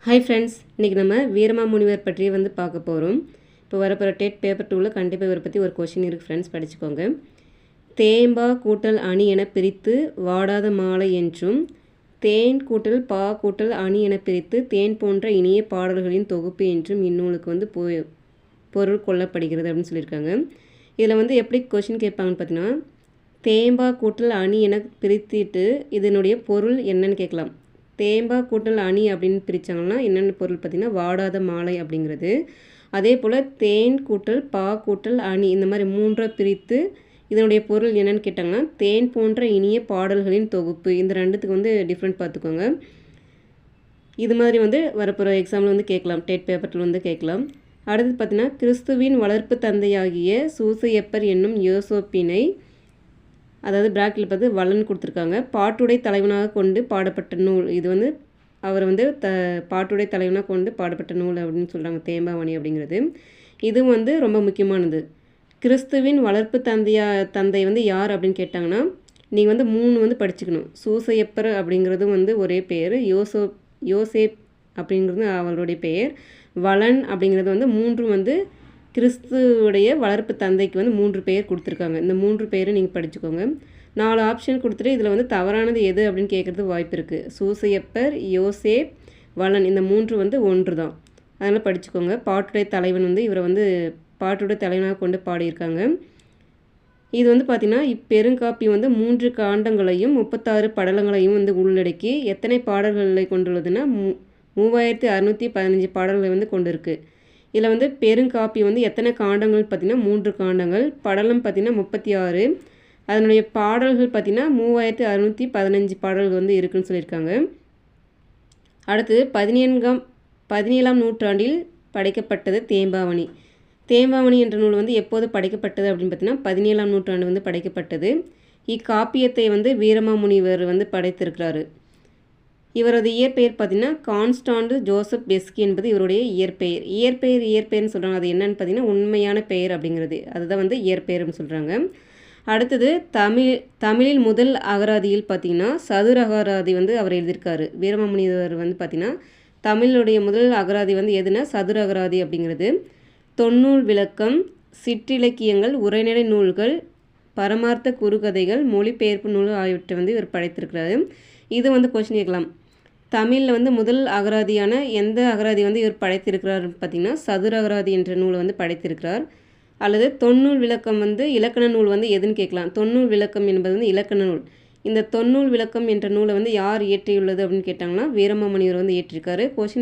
Hi friends, இன்றைக்கி நம்ம வீரமாமுனிவர் பற்றி பார்க்க போகிறோம். இப்போ வரப்போகிற டெட் பேப்பர் 2ல் கண்டிப்பாக இவரை பற்றி ஒரு கொஷின் இருக்குது ஃப்ரெண்ட்ஸ், படிச்சுக்கோங்க. தேம்பா கூட்டல் அணி என பிரித்து வாடாத மாலை என்றும், தேன் கூட்டல் பா கூட்டல் அணி என பிரித்து தேன் போன்ற இனிய பாடல்களின் தொகுப்பு என்றும் இந்நூலுக்கு பொருள் கொள்ளப்படுகிறது அப்படின்னு சொல்லியிருக்காங்க. இதில் எப்படி கொஷின் கேட்பாங்கன்னு பார்த்தீங்கன்னா, தேம்பா கூட்டல் அணி என பிரித்துட்டு இதனுடைய பொருள் என்னன்னு கேட்கலாம். தேம்பா கூட்டல் அணி அப்படின்னு பிரித்தாங்கன்னா என்னென்ன பொருள் பார்த்திங்கன்னா வாடாத மாலை அப்படிங்கிறது. அதே போல் தேன் கூட்டல் பா கூட்டல் அணி இந்த மாதிரி மூன்றாக பிரித்து இதனுடைய பொருள் என்னென்னு கேட்டாங்கன்னா தேன் போன்ற இனிய பாடல்களின் தொகுப்பு. இந்த ரெண்டுத்துக்கு டிஃப்ரெண்ட் பார்த்துக்கோங்க. இது மாதிரி வரப்போகிற எக்ஸாமில் கேட்கலாம், டெட் பேப்பரில் கேட்கலாம். அடுத்தது பார்த்திங்கன்னா, கிறிஸ்துவின் வளர்ப்பு தந்தையாகிய சூசையப்பர் என்னும் யோசோப்பினை, அதாவது பிராக்கெட்டில் வளன் கொடுத்துருக்காங்க, பாட்டுடை தலைவனாக கொண்டு பாடப்பட்ட நூல். இது அவர் பாட்டுடை தலைவனாக கொண்டு பாடப்பட்ட நூல் அப்படின்னு சொல்கிறாங்க தேம்பாவணி அப்படிங்கிறது. இது ரொம்ப முக்கியமானது. கிறிஸ்துவின் வளர்ப்பு தந்தை யார் அப்படின்னு கேட்டாங்கன்னா நீங்கள் 3 படிச்சுக்கணும். சூசையப்பர் அப்படிங்கிறது ஒரே பெயர், யோசேப் அப்படிங்கிறது அவருடைய பெயர், வளன் அப்படிங்கிறது 3 கிறிஸ்துவுடைய வளர்ப்பு தந்தைக்கு 3 பெயர் கொடுத்துருக்காங்க. இந்த 3 பெயரை நீங்கள் படிச்சுக்கோங்க. 4 ஆப்ஷன் கொடுத்துட்டு இதில் தவறானது எது அப்படின்னு கேட்குறது வாய்ப்பு இருக்குது. சூசையப்பர், யோசேப், வளன் இந்த 3 ஒன்று தான். அதனால் படிச்சுக்கோங்க. பாட்டுடை தலைவன் இவரை பாட்டுடை தலைவனாக கொண்டு பாடியிருக்காங்க. இது பார்த்திங்கன்னா இப்பெருங்காப்பி 3 காண்டங்களையும் 36 படலங்களையும் உள்ளடக்கி எத்தனை பாடல்களை கொண்டுள்ளதுன்னா 3615 பாடல்களை கொண்டு இருக்குது. இதில் பெருங்காப்பி எத்தனை காண்டங்கள் பார்த்திங்கன்னா 3 காண்டங்கள், படலம் பார்த்திங்கன்னா 36, அதனுடைய பாடல்கள் பார்த்திங்கன்னா 3615 பாடல்கள் இருக்குதுன்னு சொல்லியிருக்காங்க. அடுத்து 17ஆம் நூற்றாண்டில் படைக்கப்பட்டது தேம்பாவணி. தேம்பாவணி என்ற நூல் எப்போது படைக்கப்பட்டது அப்படின்னு பார்த்திங்கன்னா 17ஆம் நூற்றாண்டு படைக்கப்பட்டது. இக்காப்பியத்தை வீரமாமுனிவர் படைத்திருக்கிறாரு. இவரது இயற்பெயர் பார்த்திங்கன்னா கான்ஸ்டாண்டு ஜோசப் பெஸ்கி என்பது இவருடைய இயற்பெயர். இயற்பெயர்னு சொல்கிறாங்க. அது என்னன்னு பார்த்திங்கன்னா உண்மையான பெயர் அப்படிங்கிறது, அதுதான் இயற்பெயர்னு சொல்கிறாங்க. அடுத்தது தமிழில் முதல் அகராதியில் பார்த்திங்கன்னா சதுர அகராதி அவர் எழுதியிருக்காரு. வீரமாமுனிவர் பார்த்திங்கன்னா தமிழுடைய முதல் அகராதி எதுனா சதுர அகராதி அப்படிங்கிறது. தொன்னூல் விளக்கம், சிற்றிலக்கியங்கள், உரைநடை நூல்கள், பரமார்த்த குறுகதைகள், மொழிபெயர்ப்பு நூல் ஆகியவற்றை இவர் படைத்திருக்கிறாரு. இது கொஸ்டின் கேட்கலாம். தமிழில் முதல் அகராதியான எந்த அகராதி இவர் படைத்திருக்கிறார் பார்த்திங்கன்னா சதுர அகராதி என்ற நூலை படைத்திருக்கிறார். அல்லது தொன்னூல் விளக்கம் இலக்கண நூல் எதுன்னு கேட்கலாம். தொன்னூல் விளக்கம் என்பது இலக்கண நூல். இந்த தொன்னூல் விளக்கம் என்ற நூலை யார் இயற்றியுள்ளது அப்படின்னு கேட்டாங்கன்னா வீரமாமுனிவர் இயற்றியிருக்காரு. கொஸ்டின்